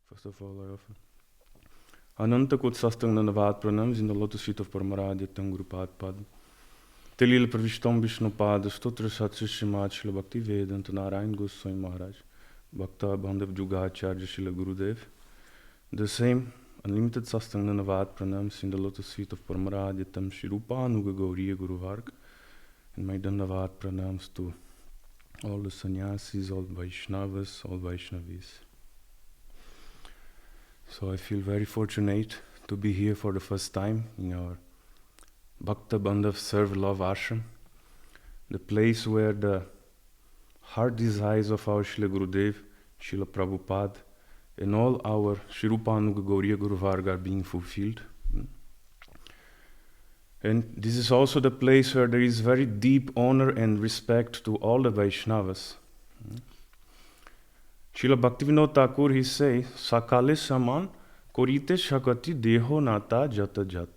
First of all, I offer Ananta Kut Sastang Nanavat Pranams in the lotus feet of Paramaradya Tangurupad Pad. Telil Pravishtam Vishnu Pad, Stotra Satsi Shrimad Shila Bhakti Vedanta Narayan Goswami Maharaj, Bhakta Bandhav Jugacharya Shila Gurudev. The same unlimited Sastang Nanavat Pranams in the lotus feet of Paramaradya Tam Shirupanuga Gauriya Guru Varg. And my Dandavat Pranams to all the Sannyasis, all Vaishnavas, all Vaishnavis. So I feel very fortunate to be here for the first time in our Bhaktabanda Serve Love Ashram, the place where the heart desires of our Srila Gurudev, Srila Prabhupada, and all our Shirupanuga Gauriya Guru Varga are being fulfilled. And this is also the place where there is very deep honor and respect to all the Vaishnavas. Srila Bhaktivinoda Thakur, he says, Sakale saman korite shakati deho nata jata jat.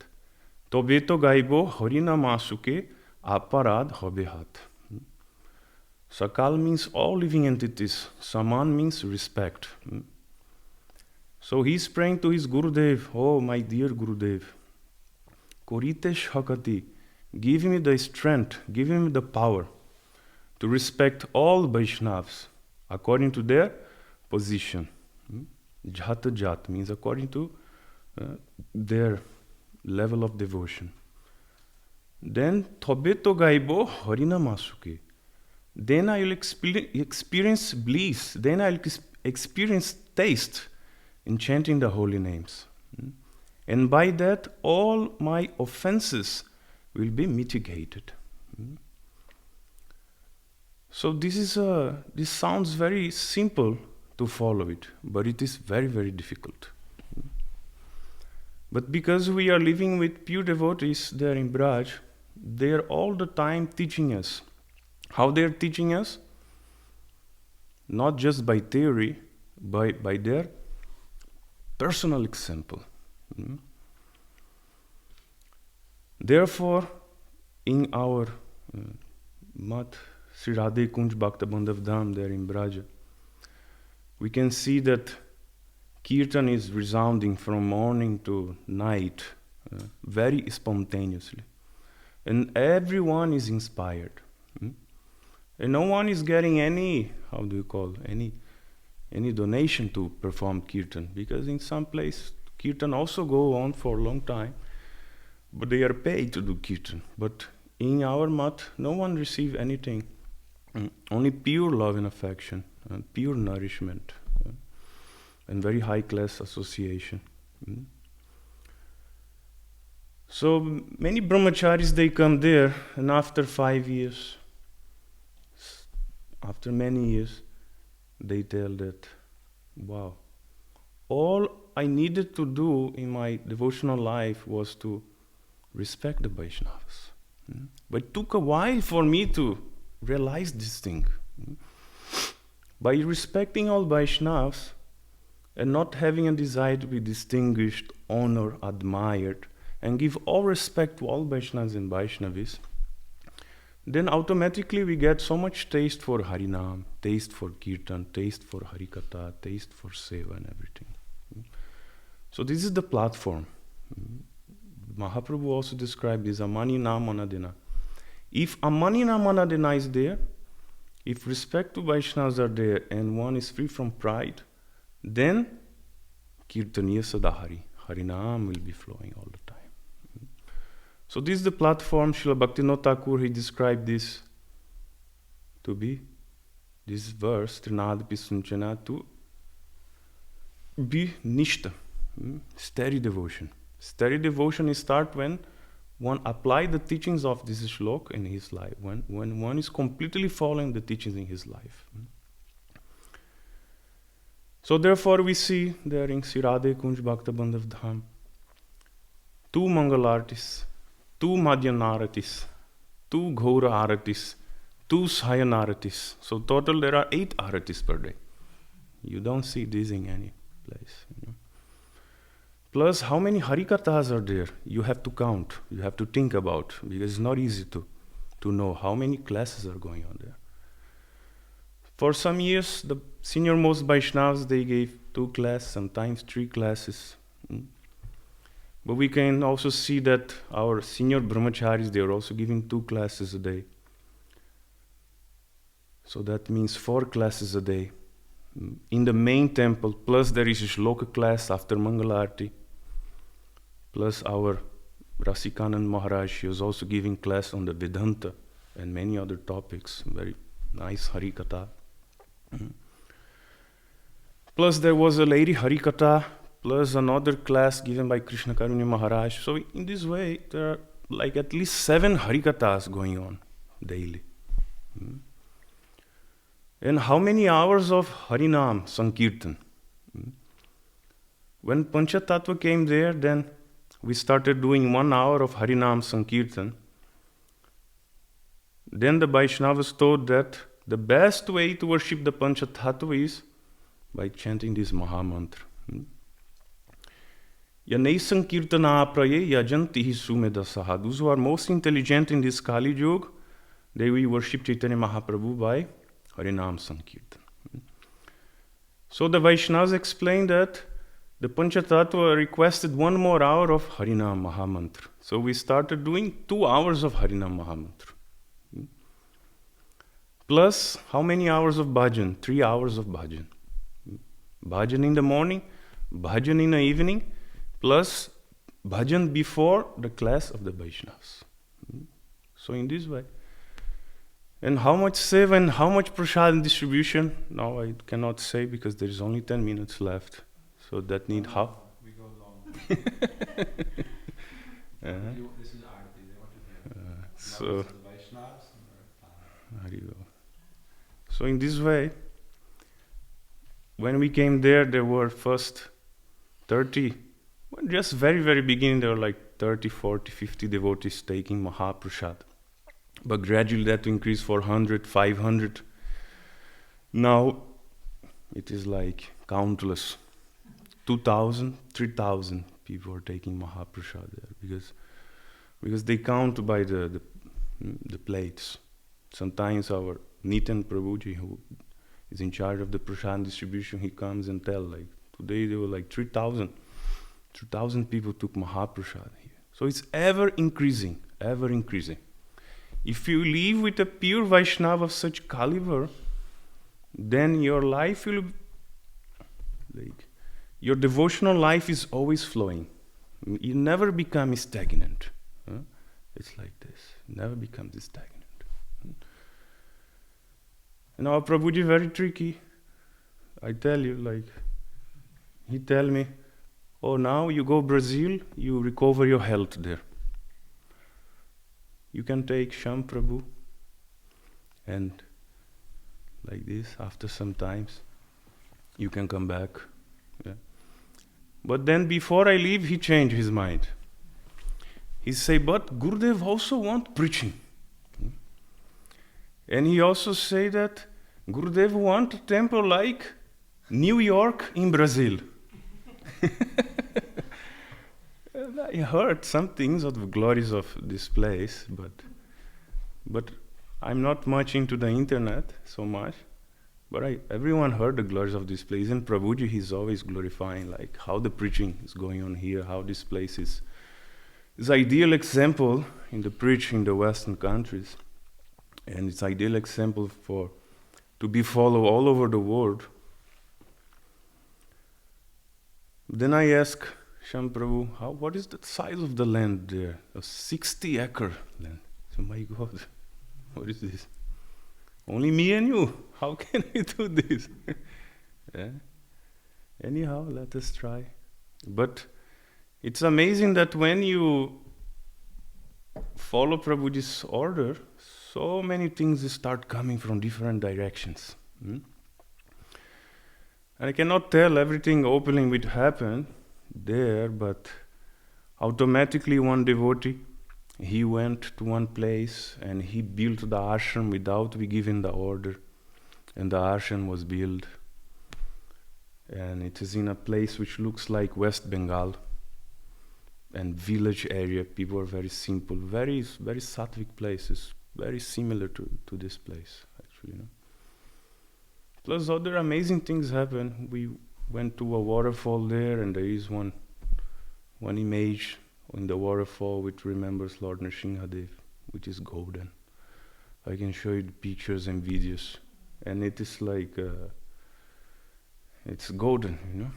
Tobe to gaibo harina masuke aparad hobe hat. Sakal means all living entities. Saman means respect. So he's praying to his Gurudev, oh my dear Gurudev, korite shakati, give me the strength, give me the power to respect all Vaishnavas according to their position. Jata jat means according to their level of devotion. Then Tobeto gaibo harina masuke. Then I will experience bliss. Then I will experience taste in chanting the holy names. And by that, all my offenses will be mitigated. So this sounds very simple to follow it, but it is very, very difficult. But because we are living with pure devotees there in Braj, they are all the time teaching us. How they are teaching us? Not just by theory, by their personal example. Therefore, in our Mat Sri Radhe Kunj Bhaktabanda Dham there in Braja, we can see that Kirtan is resounding from morning to night, very spontaneously. And everyone is inspired. And no one is getting any donation to perform Kirtan, because in some place Kirtan also go on for a long time, but they are paid to do Kirtan. But in our mat, no one receive anything, only pure love and affection, pure nourishment, and very high class association. So many brahmacharis, they come there, and after 5 years, after many years, they tell that, wow, all I needed to do in my devotional life was to respect the Vaishnavas. But it took a while for me to realize this thing. By respecting all Vaishnavas and not having a desire to be distinguished, honored, admired, and give all respect to all Vaishnavas and Vaishnavis, then automatically we get so much taste for Harinam, taste for Kirtan, taste for Harikatha, taste for Seva and everything. So this is the platform. Mahaprabhu also described this, Amanina Manadena. If Amanina Manadena is there, if respect to Vaishnavas are there and one is free from pride, then Kirtaniya Sadahari, Harinam will be flowing all the time. So this is the platform. Srila Bhaktivinoda Thakur, he described this to be, this verse, Trinad Pisunchana, to be Nishta, steady devotion. Steady devotion is start when one apply the teachings of this shlok in his life, when one is completely following the teachings in his life. So therefore we see there in Sri Radhe Kunj Bhaktabanda Dham, 2 Mangal Artis, 2 Madhyana Aratis, 2 Ghaura Aratis, 2 Sayana Aratis. So total there are 8 Aratis per day. You don't see this in any place. Plus, how many Harikathas are there? You have to count, you have to think about, because it's not easy to know how many classes are going on there. For some years, the senior-most Vaishnavas, they gave 2 classes, sometimes 3 classes. But we can also see that our senior brahmacharis, they are also giving 2 classes a day. So that means 4 classes a day. In the main temple, plus there is a shloka class after Mangalarti, plus our Rasikanand Maharaj, he was also giving class on the Vedanta and many other topics, very nice Harikatha. Plus there was a lady Harikatha, plus another class given by Krishna Karunya Maharaj. So in this way, there are like at least 7 Harikathas going on daily. And how many hours of Harinam Sankirtan? When Panchatattva came there, then we started doing 1 hour of Harinam Sankirtan. Then the Vaishnavas told that the best way to worship the Panchatattva is by chanting this Mahamantra. Yanei Sankirtana praye yajantihi sumedasaha. Those who are most intelligent in this Kali Yuga, they will worship Chaitanya Mahaprabhu by Harinam Sankirtan. So the Vaishnavas explained that the Panchatattva requested 1 more hour of Harinam Mahamantra. So we started doing 2 hours of Harinam Mahamantra. Plus, how many hours of bhajan? 3 hours of bhajan. Bhajan in the morning, bhajan in the evening, plus bhajan before the class of the Vaishnavas. So in this way. And how much seva and how much prasad distribution? Now I cannot say because there is only 10 minutes left. So that need how? We go long. uh-huh. This is Aarti, they want to hear. So The Vaishnavas and there you go. So in this way, when we came there were first 30, well, just very, very beginning, there were like 30, 40, 50 devotees taking Mahaprasad. But gradually that increased 400, 500. Now it is like countless. 2,000, 3,000 people are taking Mahaprasad there because they count by the plates. Sometimes our Nitin Prabhuji, who is in charge of the prasad distribution, he comes and tell like today there were like 3,000 people took Mahaprasad here. So it's ever increasing, ever increasing. If you live with a pure Vaishnava of such caliber, then your life will your devotional life is always flowing. You never become stagnant. It's like this. Never becomes stagnant. And our Prabhuji very tricky. I tell you, like, he tell me, oh, now you go Brazil, you recover your health there. You can take Sham Prabhu and like this, after some times, you can come back. Yeah. But then before I leave, he changed his mind. He say, but Gurudev also want preaching. And he also say that Gurudev want a temple like New York in Brazil. I heard some things of the glories of this place, but I'm not much into the internet so much. But everyone heard the glories of this place. And Prabhuji, he's always glorifying like how the preaching is going on here, how this place is ideal example in the preaching in the Western countries. And it's ideal example to be followed all over the world. Then I ask Sham Prabhu, what is the size of the land there? A 60-acre land. So my God, what is this? Only me and you. How can we do this? Yeah. Anyhow, let us try. But it's amazing that when you follow Prabhuji's order, so many things start coming from different directions. And I cannot tell everything openly which happened there, but automatically one devotee, he went to one place and he built the ashram without we giving the order. And the ashram was built. And it is in a place which looks like West Bengal. And village area, people are very simple, very, very sattvic places, very similar to this place, actually. Plus other amazing things happen. We went to a waterfall there, and there is one image in the waterfall which remembers Lord Nrsimhadev, which is golden. I can show you the pictures and videos, and it is like it's golden, you know,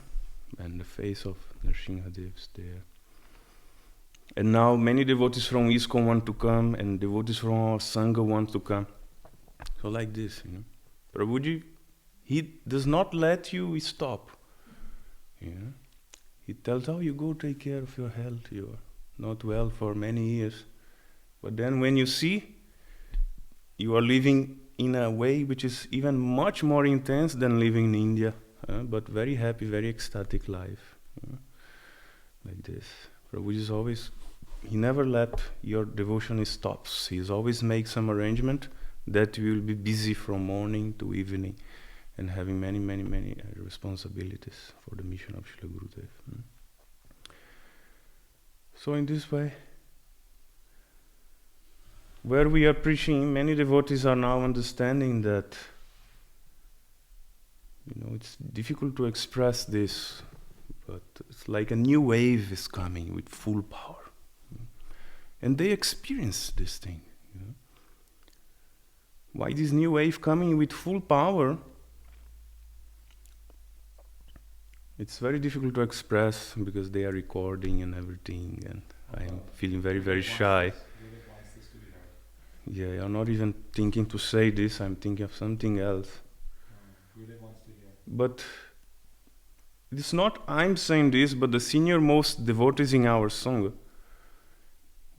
and the face of Nrsimhadev is there. And now many devotees from ISKCON want to come, and devotees from our Sangha want to come. So like this, you know, Prabhuji, he does not let you stop. You know, he tells, "Oh, you go take care of your health. You are not well for many years, but then when you see, you are living in a way which is even much more intense than living in India, but very happy, very ecstatic life, like this." Prabhuji is always, he never let your devotion stops. He always makes some arrangement that you will be busy from morning to evening and having many responsibilities for the mission of Srila Gurudev. So in this way, where we are preaching, many devotees are now understanding that, you know, it's difficult to express this, but it's like a new wave is coming with full power. And they experience this thing. You know? Why this new wave coming with full power? It's very difficult to express because they are recording and everything, and I am feeling very shy. Yeah, I'm not even thinking to say this, I'm thinking of something else. Gurudev wants to hear. But it's not I'm saying this, but the senior most devotees in our Sangha,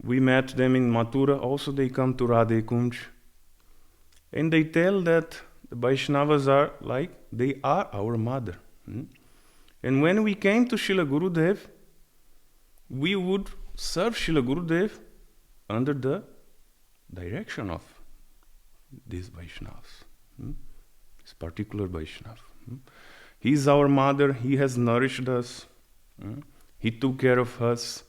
we met them in Mathura, also they come to Radhe Kunj, and they tell that the Vaishnavas are like, they are our mother. And when we came to Srila Gurudev, we would serve Srila Gurudev under the direction of these Vaishnavas, this particular Vaishnava. He is our mother, he has nourished us, he took care of us.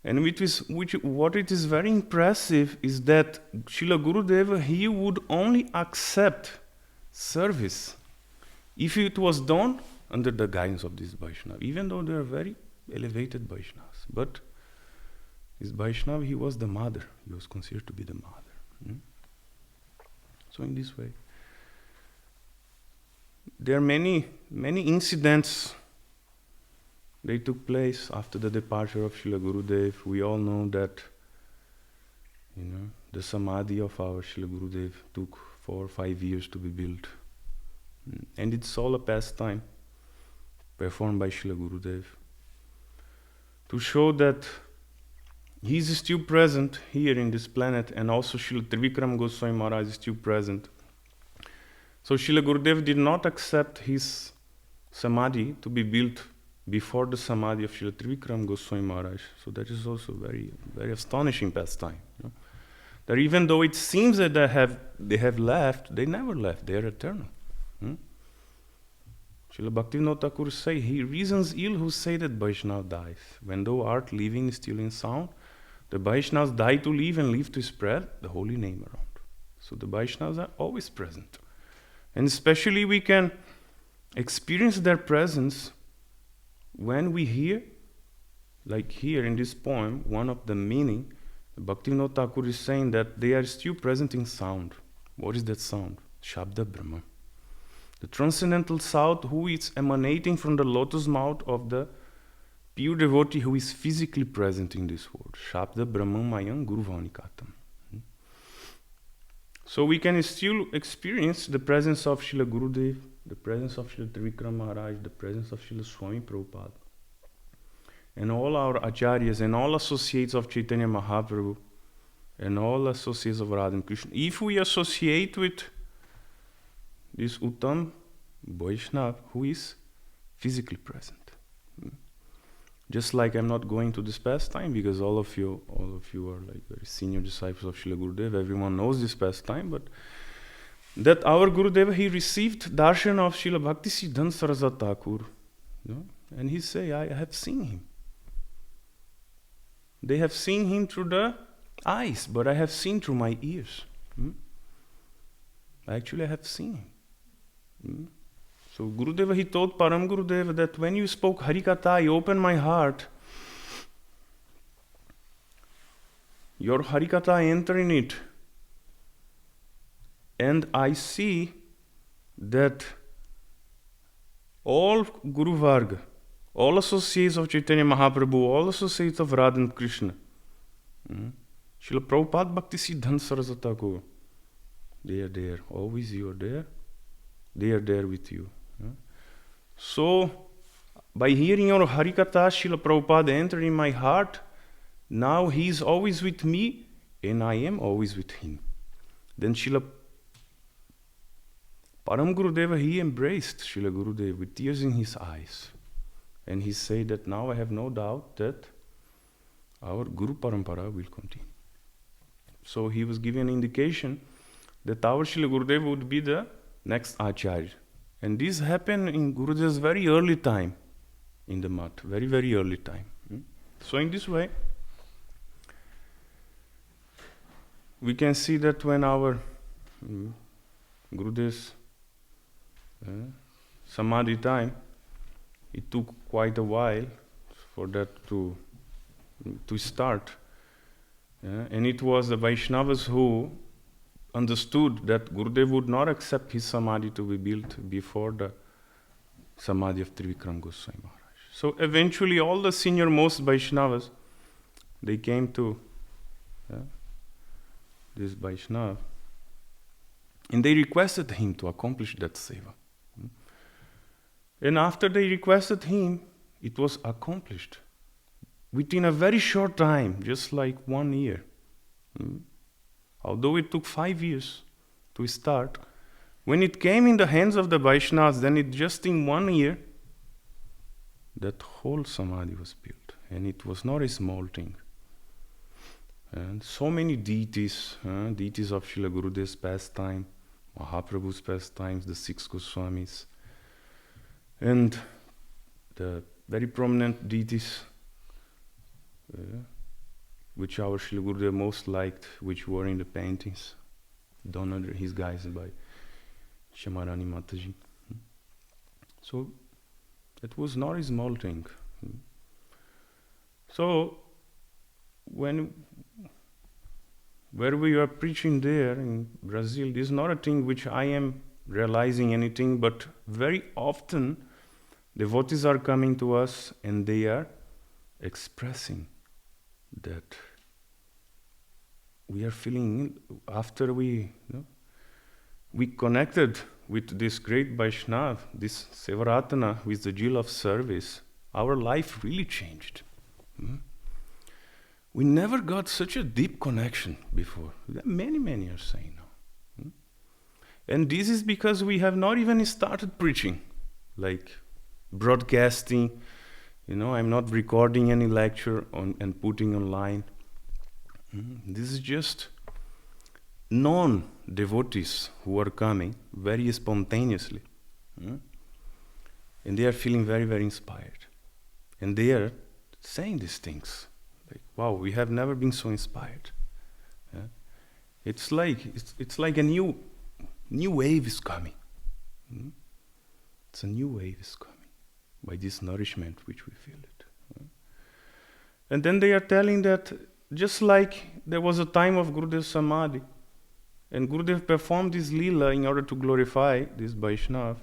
And what it is very impressive is that Srila Gurudev, he would only accept service if it was done under the guidance of this Vaishnava, even though they are very elevated Vaishnavas. But this Vaishnava, he was the mother. He was considered to be the mother. So in this way, there are many incidents. They took place after the departure of Srila Gurudev. We all know that, you know, the Samadhi of our Srila Gurudev took 4 or 5 years to be built. And it's all a pastime performed by Srila Gurudev to show that he is still present here in this planet, and also Srila Trivikram Goswami Maharaj is still present. So Srila Gurudev did not accept his Samadhi to be built before the Samadhi of Srila Trivikram Goswami Maharaj. So that is also very astonishing pastime. You know? That even though it seems that they have left, they never left. They are eternal. Srila Bhaktivinoda Thakur say, he reasons ill who say that Vaishnava dies. When thou art living still in sound, the Vaishnavas die to live and live to spread the holy name around. So the Vaishnavas are always present. And especially we can experience their presence when we hear, like here in this poem, one of the meaning, Bhaktivinoda Thakur is saying that they are still present in sound. What is that sound? Shabda Brahma. The transcendental sound who is emanating from the lotus mouth of the pure devotee who is physically present in this world. Shabda Brahman Mayam Guru Vaunikatam. So we can still experience the presence of Srila Gurudev, the presence of Srila Trivikram Maharaj, the presence of Srila Swami Prabhupada, and all our acharyas and all associates of Chaitanya Mahaprabhu, and all associates of Radha and Krishna. If we associate with this Uttam Vaishnava who is physically present. Just like I'm not going to this pastime because all of you are like very senior disciples of Srila Gurudev. Everyone knows this pastime, but that our Gurudev, he received darshan of Srila Bhakti Siddhanta Saraswati Thakur, you know? And he say, I have seen him. They have seen him through the eyes, but I have seen through my ears. Actually, I have seen him. So Gurudev, he told Param Gurudev that when you spoke Harikatha, I opened my heart. Your Harikatha, I enter in it. And I see that all Guru Varga, all associates of Chaitanya Mahaprabhu, all associates of Radha and Krishna, Srila Prabhupada Bhakti Siddhanta Saraswati Thakur, they are there, always you are there, they are there with you. So, by hearing your Harikatha, Srila Prabhupada entered in my heart. Now he is always with me, and I am always with him. Then Srila Param Gurudeva, he embraced Srila Gurudev with tears in his eyes. And he said that now I have no doubt that our Guru Parampara will continue. So he was giving an indication that our Srila Gurudev would be the next Acharya. And this happened in Gurudev's very early time in the Math, very, very early time. So in this way, we can see that when our Gurudev's Samadhi time, it took quite a while for that to start. And it was the Vaishnavas who understood that Gurudev would not accept his Samadhi to be built before the Samadhi of Trivikram Goswami Maharaj. So eventually all the senior most Vaishnavas, they came to this Vaishnava, and they requested him to accomplish that seva. And after they requested him, it was accomplished within a very short time, just like 1 year. Although it took 5 years to start, when it came in the hands of the Vaishnavas, then it just in 1 year, that whole Samadhi was built. And it was not a small thing. And so many deities, deities of Srila Gurudev's pastime, Mahaprabhu's pastimes, the 6 Goswamis, and the very prominent deities which our Srila Gurudev most liked, which were in the paintings done under his guise by Shamarani Mataji. So it was not a small thing. So where we are preaching there in Brazil, this is not a thing which I am realizing anything, but very often devotees are coming to us and they are expressing that we are feeling, after we connected with this great Vaishnava, this Sevaratana, with the zeal of service, our life really changed. We never got such a deep connection before. Many are saying now. And this is because we have not even started preaching, like broadcasting. I'm not recording any lecture and putting online. This is just non-devotees who are coming very spontaneously. And they are feeling very, very inspired. And they are saying these things. Like, wow, we have never been so inspired. It's like a new wave is coming. It's a new wave is coming by this nourishment which we feel it. And then they are telling that just like there was a time of Gurudev Samadhi, and Gurudev performed this lila in order to glorify this Vaishnava.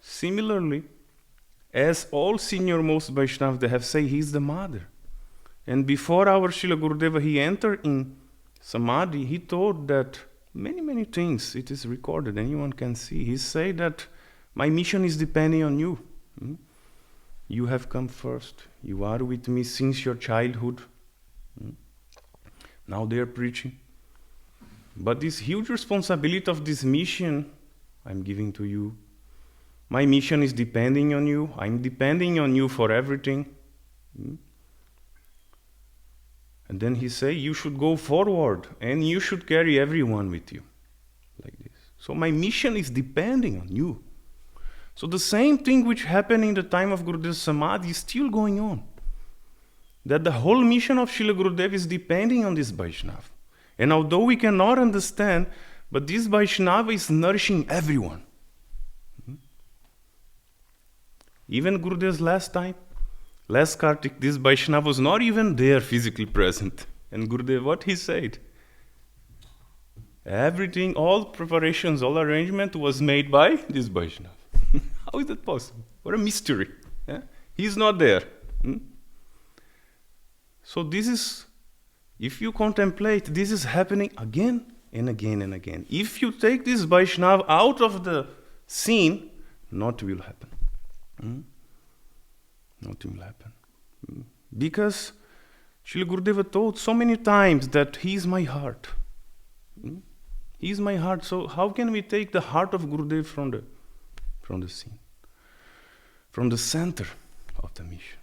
Similarly, as all senior most Vaishnavas, they have said, he is the mother. And before our Srila Gurudeva, he entered in Samadhi, he told that many things, it is recorded, anyone can see. He said that my mission is depending on you. You have come first. You are with me since your childhood. Now they are preaching. But this huge responsibility of this mission, I'm giving to you. My mission is depending on you. I'm depending on you for everything. And then he say, you should go forward and you should carry everyone with you. Like this. So my mission is depending on you. So the same thing which happened in the time of Gurudev Samadhi is still going on. That the whole mission of Srila Gurudev is depending on this Vaishnava. And although we cannot understand, But this Vaishnava is nourishing everyone. Even Gurudev's last Kartik, this Vaishnava was not even there physically present. And Gurudev, what he said? Everything, all preparations, all arrangement was made by this Vaishnava. How is that possible? What a mystery. Yeah? He's not there. So this is, if you contemplate, this is happening again and again and again. If you take this Vaishnava out of the scene, nothing will happen. Nothing will happen. Because Srila Gurudeva told so many times that he is my heart. He is my heart. So how can we take the heart of Gurudev from the scene? From the center of the mission.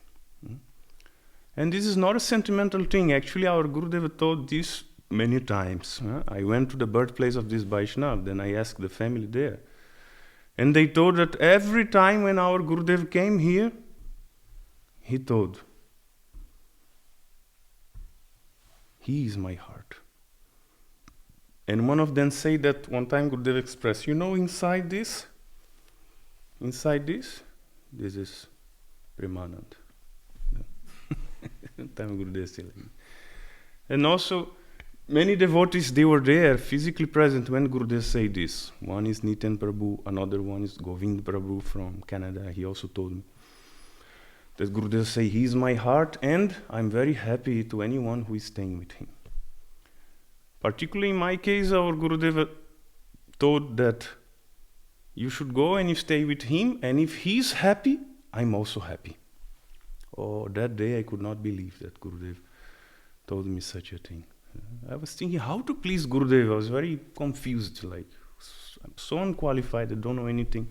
And this is not a sentimental thing. Actually, our Gurudev told this many times. I went to the birthplace of this Vaishnava, then I asked the family there. And they told that every time when our Gurudev came here, he told, he is my heart. And one of them said that one time Gurudev expressed, inside this is Premanand. Time Gurudev said like that. And also, many devotees, they were there, physically present when Gurudev said this. One is Nitin Prabhu, another one is Govind Prabhu from Canada. He also told me that Gurudev say, he is my heart, and I'm very happy to anyone who is staying with him. Particularly in my case, our Gurudev told that you should go and you stay with him, and if he's happy, I'm also happy. Oh, that day I could not believe that Gurudev told me such a thing. I was thinking how to please Gurudev. I was very confused, like I'm so unqualified, I don't know anything.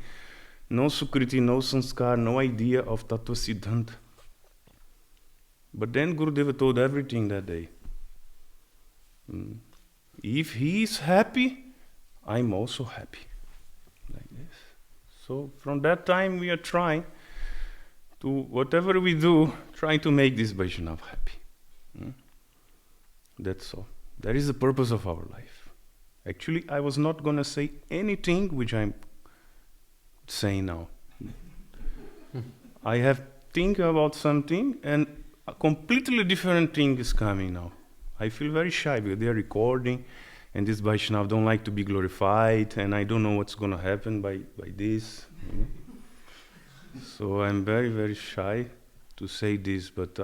No Sukriti, no Sanskar, no idea of Tattva Siddhanta. But then Gurudev told everything that day. If he is happy, I'm also happy. Like this. So from that time we are trying to, whatever we do, trying to make this Vaishnava happy. That's all. That is the purpose of our life. Actually, I was not going to say anything which I'm saying now. I have think about something and a completely different thing is coming now. I feel very shy because they are recording and this Vaishnava don't like to be glorified and I don't know what's going to happen by this. So I'm very, very shy to say this, but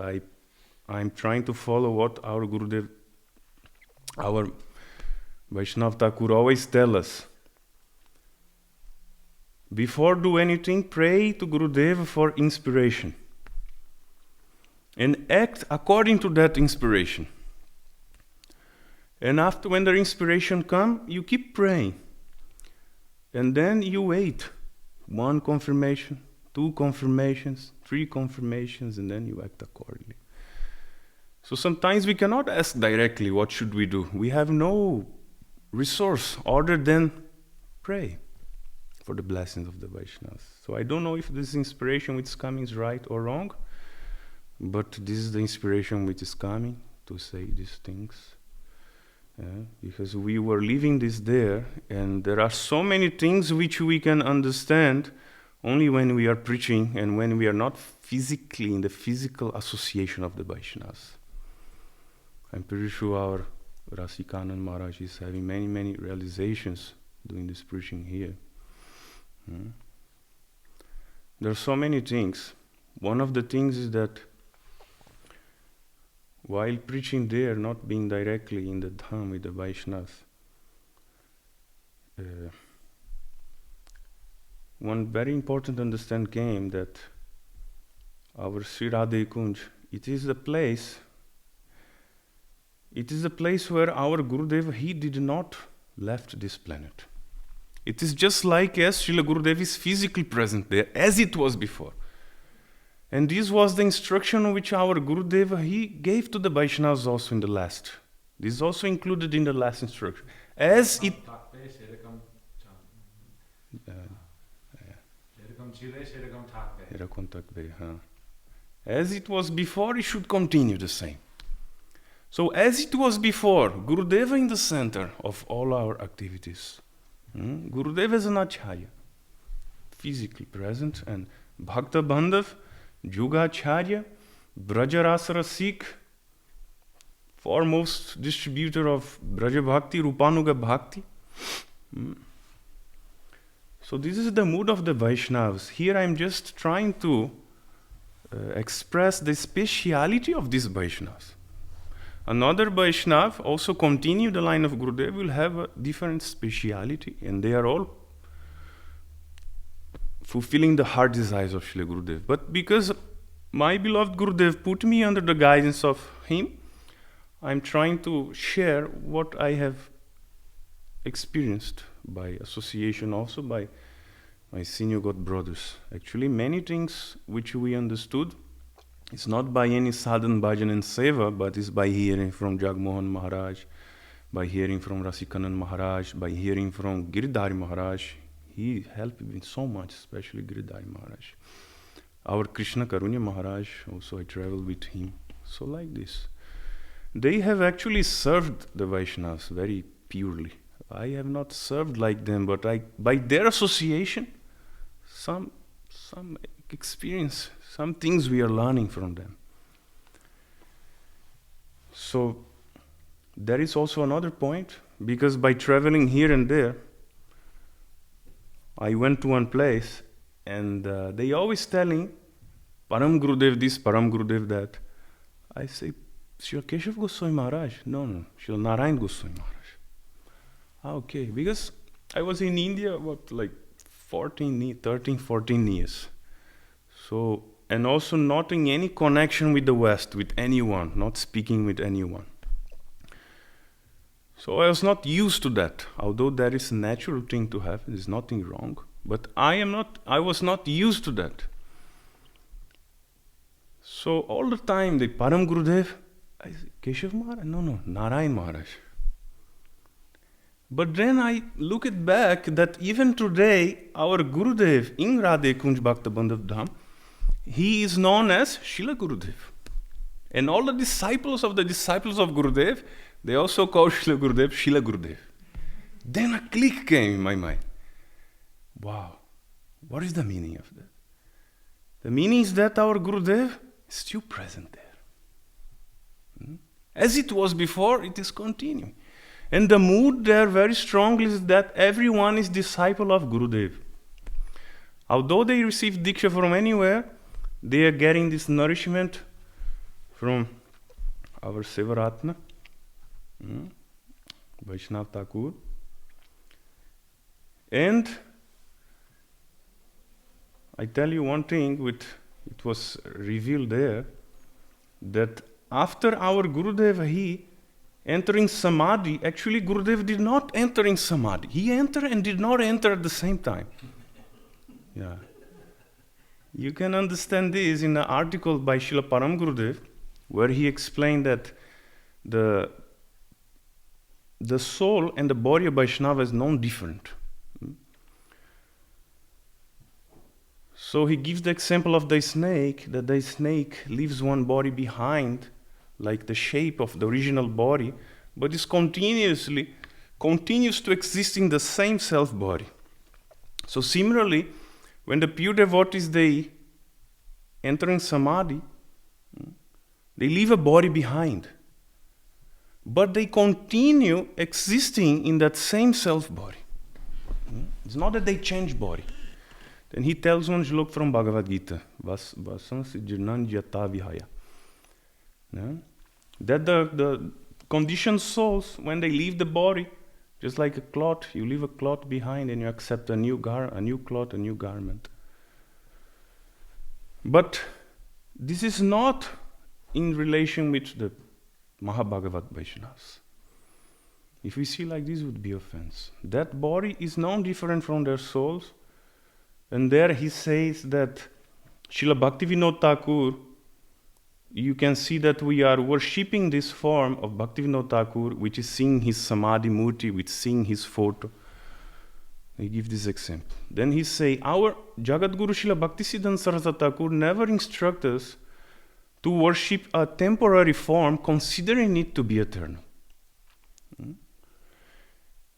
I'm trying to follow what our Gurudev, our Vaishnava Thakur always tell us. Before do anything, pray to Gurudev for inspiration. And act according to that inspiration. And after, when the inspiration comes, you keep praying. And then you wait. 1 confirmation, 2 confirmations, 3 confirmations, and then you act accordingly. So sometimes we cannot ask directly, what should we do? We have no resource other than pray for the blessings of the Vaishnavas. So I don't know if this inspiration which is coming is right or wrong, but this is the inspiration which is coming to say these things. Because we were living this there, and there are so many things which we can understand only when we are preaching and when we are not physically in the physical association of the Vaishnavas. I'm pretty sure our Rasikanand Maharaj is having many, many realizations doing this preaching here. There are so many things. One of the things is that while preaching there, not being directly in the Dham with the Vaishnavas, one very important understand came that our Sri Radha Kunj, it is a place where our Gurudev, he did not left this planet. It is just like as Srila Gurudev is physically present there, as it was before. And this was the instruction which our Gurudev, he gave to the Vaishnavas also in the last. This is also included in the last instruction. As it... As it was before, it should continue the same. So as it was before, Gurudev in the center of all our activities. Gurudev as an acharya, physically present, and Bhaktabanda, Juga Acharya, Bhakti-rasa Rasik, foremost distributor of Braja Bhakti, Rupanuga Bhakti. So this is the mood of the Vaishnavas. Here I am just trying to express the speciality of these Vaishnavas. Another Vaishnav also continue the line of Gurudev will have a different speciality, and they are all fulfilling the heart desires of Srila Gurudev. But because my beloved Gurudev put me under the guidance of him, I'm trying to share what I have experienced by association, also by my senior God brothers. Actually, many things which we understood, it's not by any sadhan, bhajan and seva, but it's by hearing from Jagmohan Maharaj, by hearing from Rasikanand Maharaj, by hearing from Giridhari Maharaj. He helped me so much, especially Giridhari Maharaj. Our Krishna Karunya Maharaj, also I traveled with him. So like this. They have actually served the Vaishnavas very purely. I have not served like them, but by their association, some experience, some things we are learning from them. So there is also another point, because by traveling here and there, I went to one place and they always telling Param Gurudev this, Param Gurudev that. I say, Srila Keshav Goswami Maharaj. No, Srila Narayan Goswami Maharaj. Okay, because I was in India, 13, 14 years. So, and also not in any connection with the West, with anyone, not speaking with anyone. So I was not used to that, although that is a natural thing to have, there's nothing wrong. But I was not used to that. So all the time, the Param Gurudev, I say, Keshav Maharaj? No, Narayan Maharaj. But then I look it back that even today, our Gurudev in Radhe Kunj Bhaktabanda Dham, he is known as Srila Gurudev. And all the disciples of Gurudev, they also call Srila Gurudev Srila Gurudev. Then a click came in my mind. Wow, what is the meaning of that? The meaning is that our Gurudev is still present there. As it was before, it is continuing. And the mood there very strongly is that everyone is disciple of Gurudev. Although they receive Diksha from anywhere, they are getting this nourishment from our Sevaratna, Vaishnav Thakur. And I tell you one thing, it was revealed there, that after our Gurudev, he entering Samadhi, actually Gurudev did not enter in Samadhi. He entered and did not enter at the same time. Yeah. You can understand this in an article by Srila Param Gurudev, where he explained that the soul and the body of Vaishnava is known different. So he gives the example of the snake, that the snake leaves one body behind, like the shape of the original body, but is continues to exist in the same self body. So similarly, when the pure devotees, they enter in Samadhi, they leave a body behind, but they continue existing in that same self body. It's not that they change body. Then he tells one shlok from Bhagavad Gita, that the conditioned souls, when they leave the body, just like a cloth, you leave a cloth behind and you accept a new cloth, a new garment. But this is not in relation with the Mahabhagavat Vaishnavas. If we see like this, would be offense. That body is not different from their souls. And there he says that Srila Bhaktivinoda Thakur, you can see that we are worshipping this form of Bhaktivinoda Thakur, which is seeing his Samadhi Murti, which is seeing his photo. He gives this example. Then he say, our Jagat Guru Srila Bhaktisiddhanta Saraswati Thakur never instruct us to worship a temporary form, considering it to be eternal.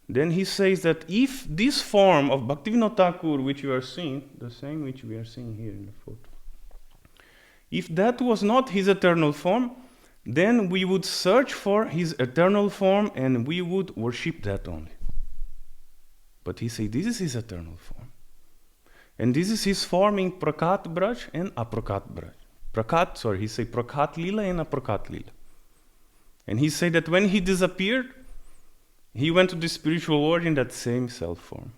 Then he says that if this form of Bhaktivinoda Thakur, which you are seeing, the same which we are seeing here in the photo, if that was not his eternal form, then we would search for his eternal form and we would worship that only. But he says this is his eternal form. And this is his form in Prakat Braj and Aprakat Braj. He says Prakat Lila and Aprakat Lila. And he said that when he disappeared, he went to the spiritual world in that same self form.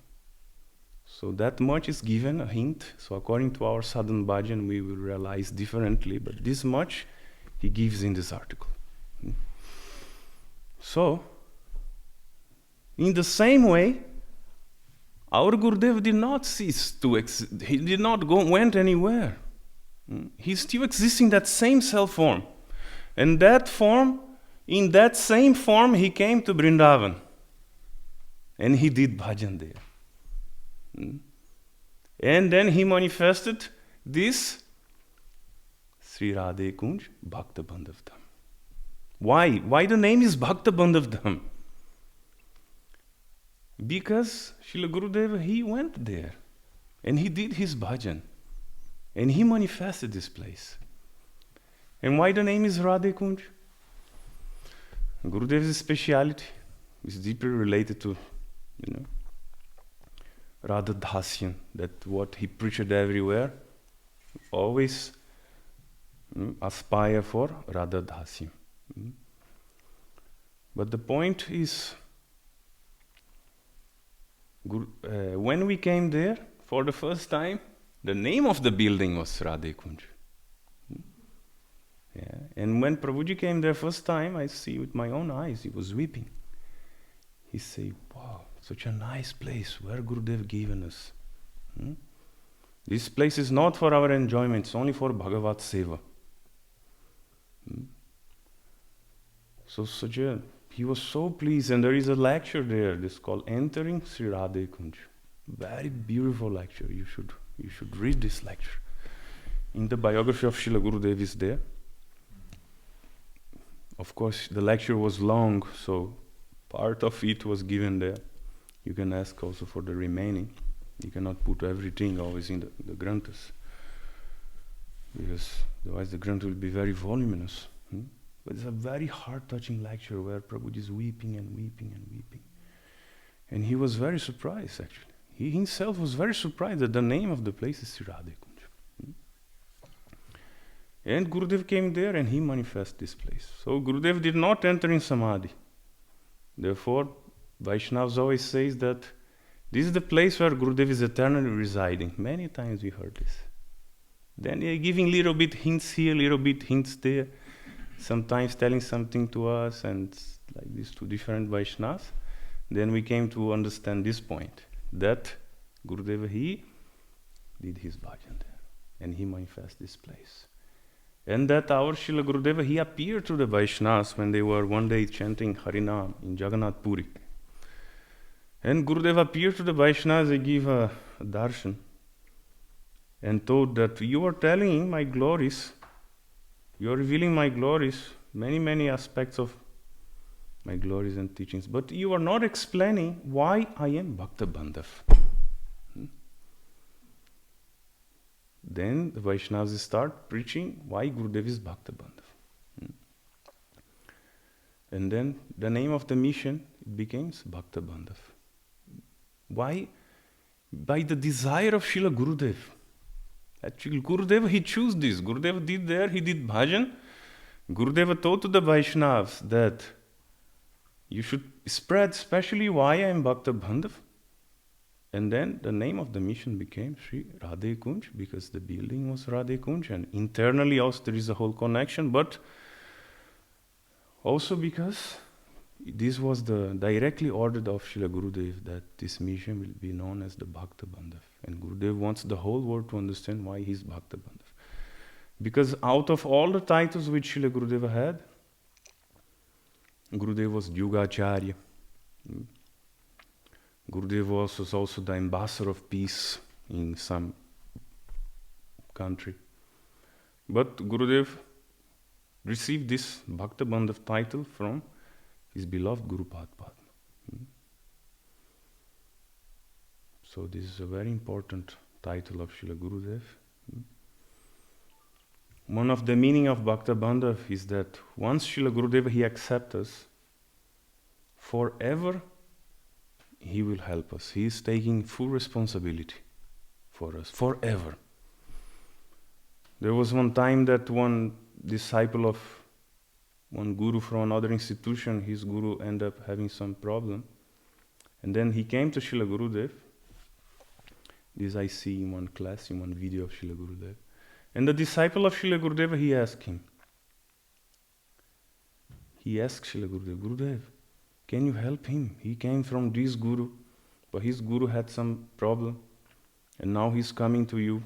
So that much is given, a hint. So according to our sadhan bhajan, we will realize differently, but this much he gives in this article. So, in the same way, our Gurudev did not cease to exist. He did not went anywhere. He still exists in that same self form. And that form, in that same form, he came to Vrindavan. And he did bhajan there. And then he manifested this Sri Radhe Kunj Bhaktabanda Dham. Why? Why the name is Bhaktabanda Dham? Because Srila Gurudev, he went there. And he did his bhajan. And he manifested this place. And why the name is Radhe Kunj? Gurudev's speciality is deeply related to, Radha Dhasyan, that what he preached everywhere, always aspire for Radha Dhasyan. But the point is, when we came there for the first time, the name of the building was Radhe Kunj. Yeah. And when Prabhuji came there first time, I see with my own eyes, he was weeping. He said, wow, such a nice place, where Gurudev given us. This place is not for our enjoyment, it's only for Bhagavat Seva. So he was so pleased, and there is a lecture there, this called Entering Sri Radhe Kunj. Very beautiful lecture, you should read this lecture. In the biography of Srila Gurudev is there. Of course, the lecture was long, so part of it was given there. You can ask also for the remaining. You cannot put everything always in the granthas, because otherwise the grantha will be very voluminous. But it's a very heart-touching lecture where Prabhuji is weeping and weeping and weeping. And he was very surprised, actually. He himself was very surprised that the name of the place is Sri Radhe Kunj. And Gurudev came there and he manifested this place. So Gurudev did not enter in Samadhi. Therefore, Vaishnavas always says that this is the place where Gurudev is eternally residing. Many times we heard this. Then they're giving little bit hints here, little bit hints there. Sometimes telling something to us, and like this to different Vaishnavas. Then we came to understand this point, that Gurudev, he did his bhajan there. And he manifested this place. And that our Srila Gurudev, he appeared to the Vaishnavas when they were one day chanting Harinam in Jagannath Puri. And Gurudev appeared to the Vaishnavas, they give a darshan and told that you are telling my glories, you are revealing my glories, many aspects of my glories and teachings, but you are not explaining why I am Bhaktabanda. Then the Vaishnavas start preaching why Gurudev is Bhaktabanda. And then the name of the mission becomes Bhaktabanda. Why? By the desire of Srila Gurudev. Actually, Gurudev, he chose this. Gurudev did there, he did bhajan. Gurudev told to the Vaishnavas that you should spread especially why I am Bhaktabanda. And then the name of the mission became Sri Radhe Kunj, because the building was Radhe Kunj, and internally also there is a whole connection, but also because this was the directly ordered of Srila Gurudev that this mission will be known as the Bhaktabanda. And Gurudev wants the whole world to understand why he is Bhaktabanda. Because out of all the titles which Srila Gurudev had, Gurudev was Yugacharya. Gurudev was also the ambassador of peace in some country. But Gurudev received this Bhaktabanda title from his beloved Guru Padma. So this is a very important title of Srila Gurudev. One of the meaning of Bhaktabanda is that once Srila Gurudev he accepts us, forever he will help us. He is taking full responsibility for us, forever. There was one time that one disciple of one guru from another institution, his guru ended up having some problem. And then he came to Srila Gurudev. This I see in one class, in one video of Srila Gurudev. And the disciple of Srila Gurudev, he asked him. He asked Srila Gurudev, Gurudev, can you help him? He came from this guru, but his guru had some problem. And now he's coming to you.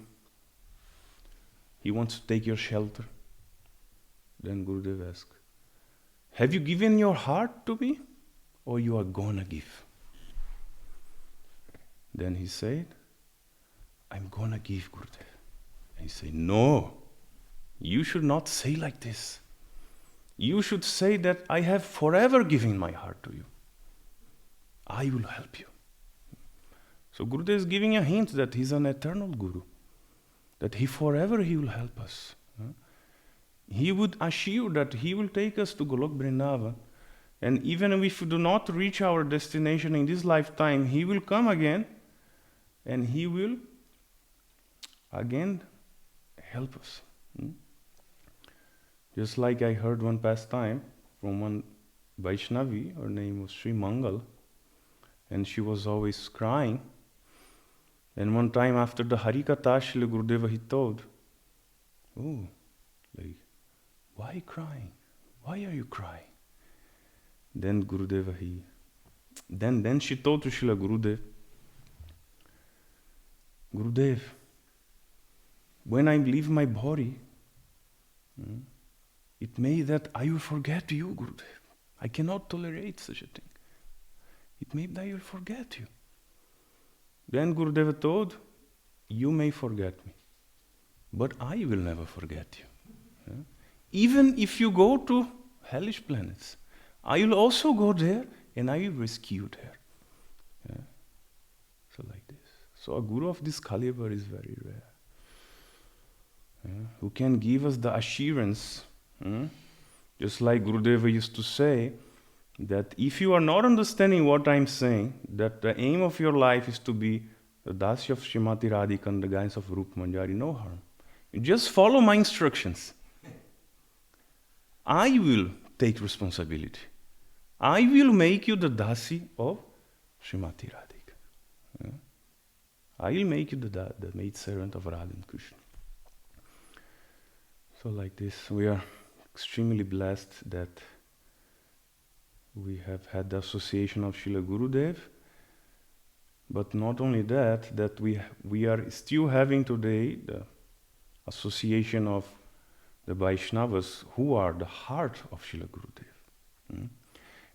He wants to take your shelter. Then Gurudev asked, have you given your heart to me, or you are gonna give? Then he said, I'm gonna give, Gurudev. And he said, no, you should not say like this. You should say that I have forever given my heart to you. I will help you. So Gurudev is giving a hint that he's an eternal guru, that he forever he will help us. He would assure that he will take us to Golok Vrindavan, and even if we do not reach our destination in this lifetime, he will come again, and he will again help us. Just like I heard one past time from one Vaishnavi, her name was Sri Mangal, and she was always crying. And one time after the Harikatha, Srila Gurudeva he told, oh, like, why crying? Why are you crying? Then Gurudeva then she told to Srila Gurudev, Gurudev, when I leave my body, it may that I will forget you, Gurudev. I cannot tolerate such a thing. It may that I will forget you. Then Gurudeva told, you may forget me, but I will never forget you. Even if you go to hellish planets, I will also go there and I will rescue you there. So like this. So a guru of this caliber is very rare. Who can give us the assurance, just like Gurudeva used to say, that if you are not understanding what I'm saying, that the aim of your life is to be the Dasi of Srimati Radhika and the guidance of Rupa Manjari, no harm. You just follow my instructions. I will take responsibility. I will make you the Dasi of Srimati Radhika. I will make you the maid servant of Radha and Krishna. So like this, we are extremely blessed that we have had the association of Srila Gurudev, but not only that, that we are still having today the association of the Vaishnavas who are the heart of Srila Gurudev,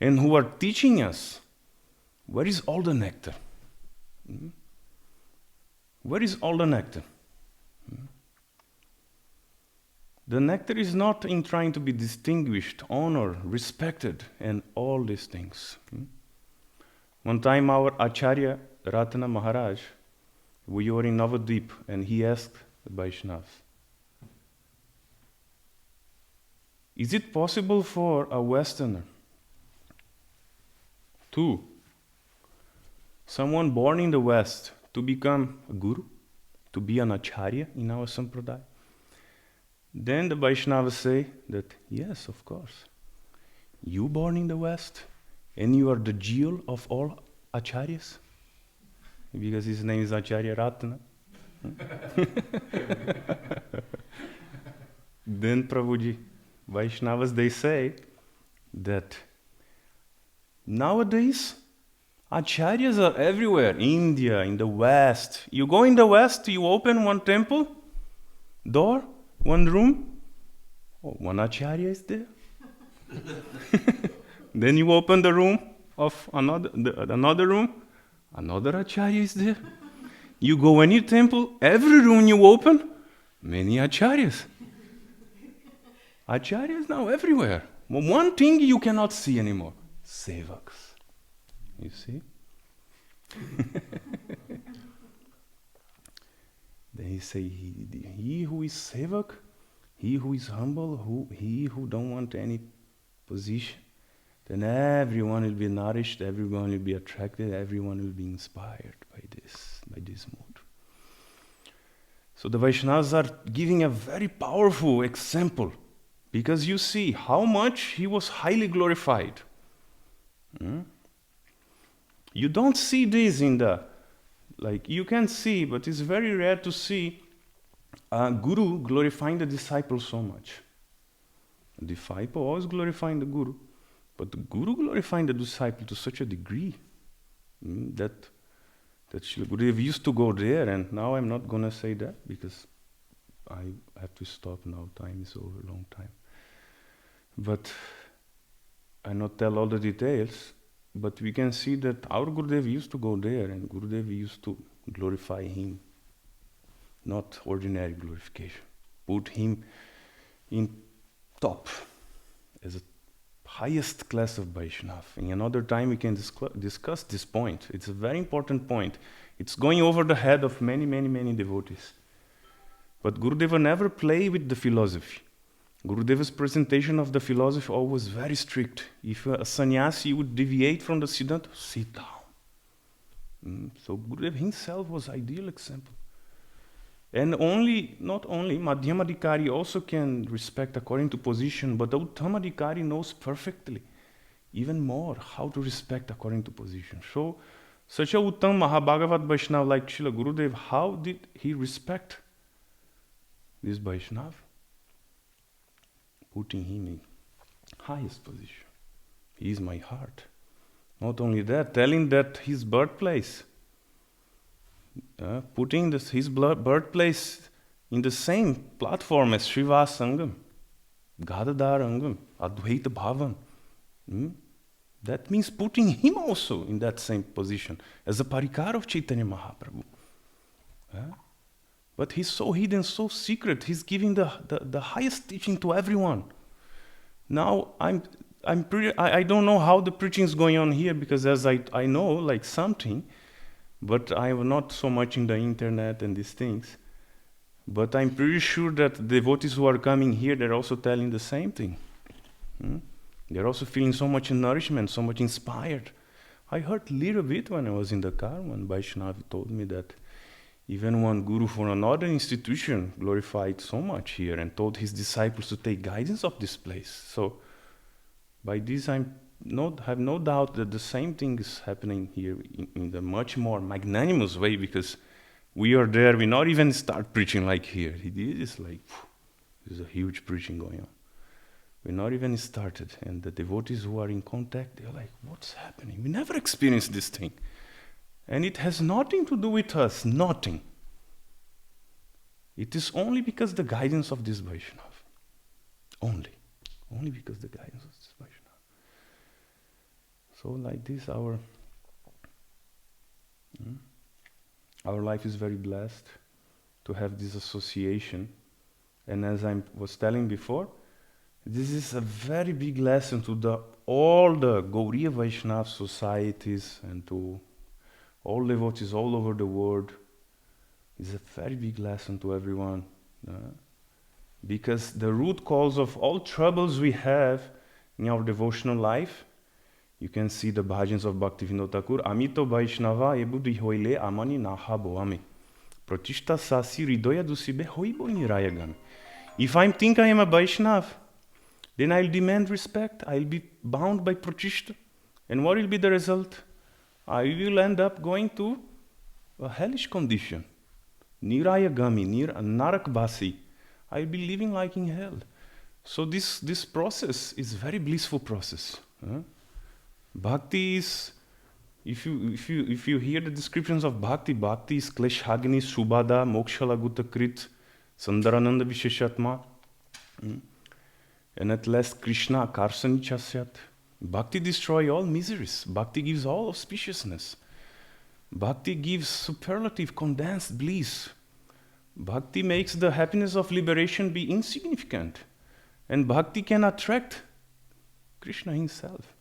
and who are teaching us where is all the nectar. Where is all the nectar? The nectar is not in trying to be distinguished, honored, respected, and all these things. One time our Acharya Ratana Maharaj, we were in Navadvip, and he asked the Vaishnavas, is it possible for a Westerner someone born in the West, to become a guru, to be an Acharya in our Sampradaya? Then the Vaishnavas say that, yes, of course. You born in the West, and you are the jewel of all Acharyas, because his name is Acharya Ratna. Then Prabhuji, Vaishnavas, they say that nowadays Acharyas are everywhere, India, in the West. You go in the West, you open one temple door, one room, one Acharya is there. Then you open the room of another room, another Acharya is there. You go any temple, every room you open, many Acharyas. Acharya is now everywhere. One thing you cannot see anymore. Sevaks. You see? Then he say, he who is sevak, he who is humble, he who don't want any position, then everyone will be nourished, everyone will be attracted, everyone will be inspired by this mood. So the Vaishnavas are giving a very powerful example, because you see how much he was highly glorified. You don't see this in the, you can see, but it's very rare to see a guru glorifying the disciple so much. A disciple always glorifying the guru, but the guru glorifying the disciple to such a degree that Srila Gurudev used to go there, and now I'm not going to say that because I have to stop now, time is over, long time. But I not tell all the details, but we can see that our Gurudev used to go there, and Gurudev used to glorify him, not ordinary glorification. Put him in top, as a highest class of Vaishnava. In another time we can discuss this point. It's a very important point. It's going over the head of many, many, many devotees. But Gurudeva never played with the philosophy. Gurudeva's presentation of the philosophy always very strict. If a sannyasi would deviate from the Siddhanta, sit down. So Gurudev himself was ideal example. And not only, Madhyamadhikari also can respect according to position, but the Uttamadhikari knows perfectly, even more, how to respect according to position. So, such a Uttam Mahabhagavat Vaishnava like Srila Gurudev, how did he respect this Vaishnava? Putting him in highest position. He is my heart. Not only that, telling that his birthplace, putting his birthplace in the same platform as Srivas Sangam, Gadadhar Angam, Advaita Bhavan. That means putting him also in that same position as a parikar of Chaitanya Mahaprabhu. But he's so hidden, so secret. He's giving the highest teaching to everyone. Now I don't know how the preaching is going on here, because as I know something, but I'm not so much in the internet and these things. But I'm pretty sure that the devotees who are coming here, they're also telling the same thing. They're also feeling so much nourishment, so much inspired. I heard a little bit when I was in the car, when Vaishnava told me that even one guru from another institution glorified so much here and told his disciples to take guidance of this place. So by this I have no doubt that the same thing is happening here in the much more magnanimous way, because we are there, we not even start preaching like here. It's there's a huge preaching going on. We not even started, and the devotees who are in contact, they're like, what's happening? We never experienced this thing. And it has nothing to do with us, nothing. It is only because the guidance of this Vaishnava. Only because the guidance of this Vaishnava. So like this, our life is very blessed to have this association. And as I was telling before, this is a very big lesson to all the Gauriya Vaishnava societies and to all devotees all over the world. It's a very big lesson to everyone. Because the root cause of all troubles we have in our devotional life, you can see the bhajans of Bhaktivinoda Thakur. Amito Vaishnava ebudi hoile amani nahabo ame. Pratishta sasi ridoya dusibe hoibo nirayagam. If I think I am a Vaishnava, then I'll demand respect, I'll be bound by Pratishta. And what will be the result? I will end up going to a hellish condition. Nirayagami, narakbasi. I'll be living like in hell. So this process is very blissful process. Bhakti is, if you hear the descriptions of Bhakti is Kleshagni, Subhada, Mokshalaguta Krit, Sandarananda Visheshatma. And at last Krishna Karsani Chasyat. Bhakti destroys all miseries. Bhakti gives all auspiciousness. Bhakti gives superlative, condensed bliss. Bhakti makes the happiness of liberation be insignificant. And bhakti can attract Krishna himself.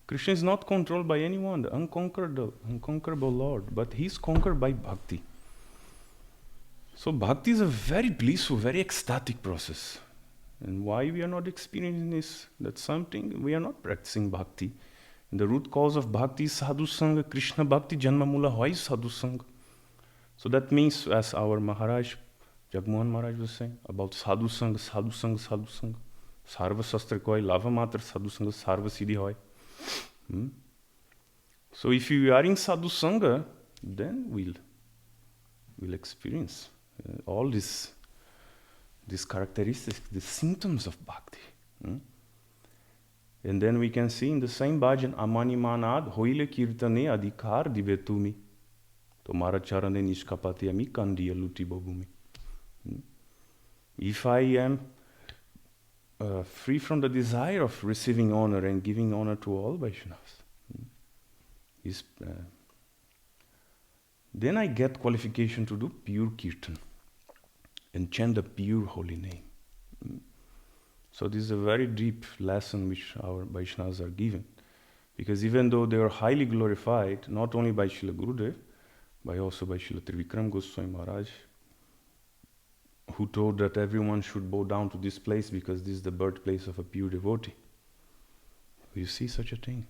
Krishna is not controlled by anyone, the unconquerable Lord, but he's conquered by bhakti. So bhakti is a very blissful, very ecstatic process. And why we are not experiencing this? That's something, we are not practicing bhakti. And the root cause of bhakti is sadhu sangha. Krishna bhakti janma mula hoy sadhu sangha. So that means, as our Maharaj, Jagmohan Maharaj was saying, about sadhu sangha, sadhu sangha, sadhu sangha. Sarva sastra koi, lava matra sadhu sangha, sarva siddhi hoy. So if you are in sadhu sangha, then we'll experience all these characteristics, the symptoms of bhakti. And then we can see in the same bhajan, Amani manad hoile kirtane adhikar divetumi. Tomara charane nishkapati ami kandiya luti bobumi. If I am free from the desire of receiving honor and giving honor to all Vaishnavas, then I get qualification to do pure kirtan and chant the pure holy name. So this is a very deep lesson which our Vaishnavas are given. Because even though they are highly glorified, not only by Srila Gurudev, but also by Srila Trivikram Goswami Maharaj, who told that everyone should bow down to this place because this is the birthplace of a pure devotee. You see such a thing?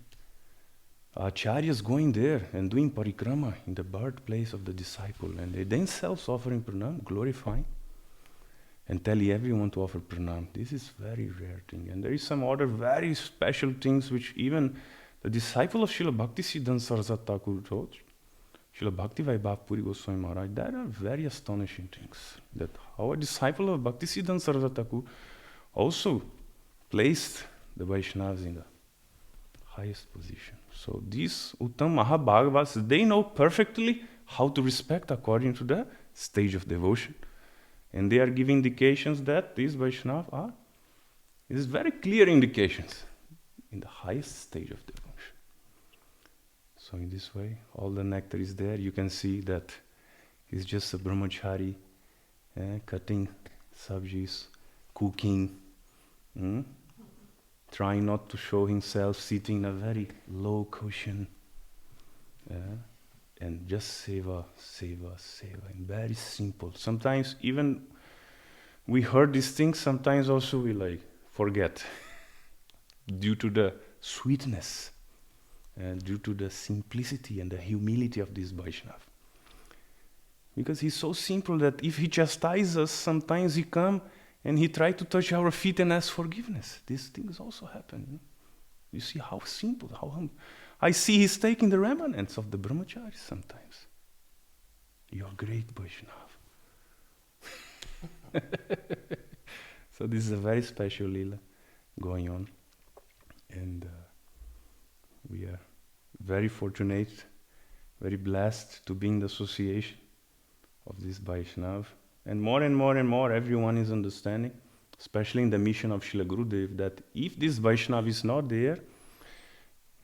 Acharyas going there and doing parikrama in the birthplace of the disciple, and they themselves offering pranam, glorifying, and telling everyone to offer pranam. This is very rare thing. And there is some other very special things which even the disciple of Srila Bhaktisiddhanta Saraswati Thakur taught, Srila Bhakti Vaibhav Puri Goswami Maharaj, that are very astonishing things. That our disciple of Bhaktisiddhanta Saraswati Thakur also placed the Vaishnavas in the highest position. So these Uttam Mahabhagavas, they know perfectly how to respect according to the stage of devotion. And they are giving indications that these Vaishnavas are, it is very clear indications in the highest stage of devotion. So in this way, all the nectar is there. You can see that he's just a brahmachari, cutting sabjis, cooking, trying not to show himself, sitting in a very low cushion, and just seva, and very simple. Sometimes even we heard these things, sometimes also we forget, due to the sweetness, due to the simplicity and the humility of this Vaishnava. Because he's so simple that if he chastises us, sometimes he come and he try to touch our feet and ask forgiveness. These things also happen. You see how simple, how humble. I see he's taking the remnants of the brahmacharis sometimes. You're great, Vaishnava. So this is a very special lila going on. And we are very fortunate, very blessed to be in the association of this Vaishnava. And more, everyone is understanding, especially in the mission of Srila Gurudev, that if this Vaishnava is not there,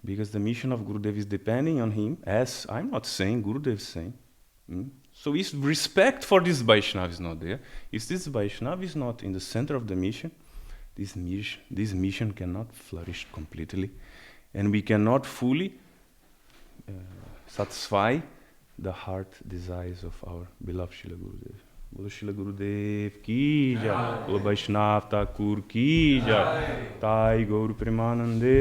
because the mission of Gurudev is depending on him, as I'm not saying, Gurudev is saying. So if respect for this Vaishnava is not there, if this Vaishnava is not in the center of the mission, this mission cannot flourish completely. And we cannot fully satisfy the heart desires of our beloved Srila Gurudev. Bolo Srila Gurudev ki jai, Bolo Vaishnava Thakur ki jai, Tai Gaur Premanande.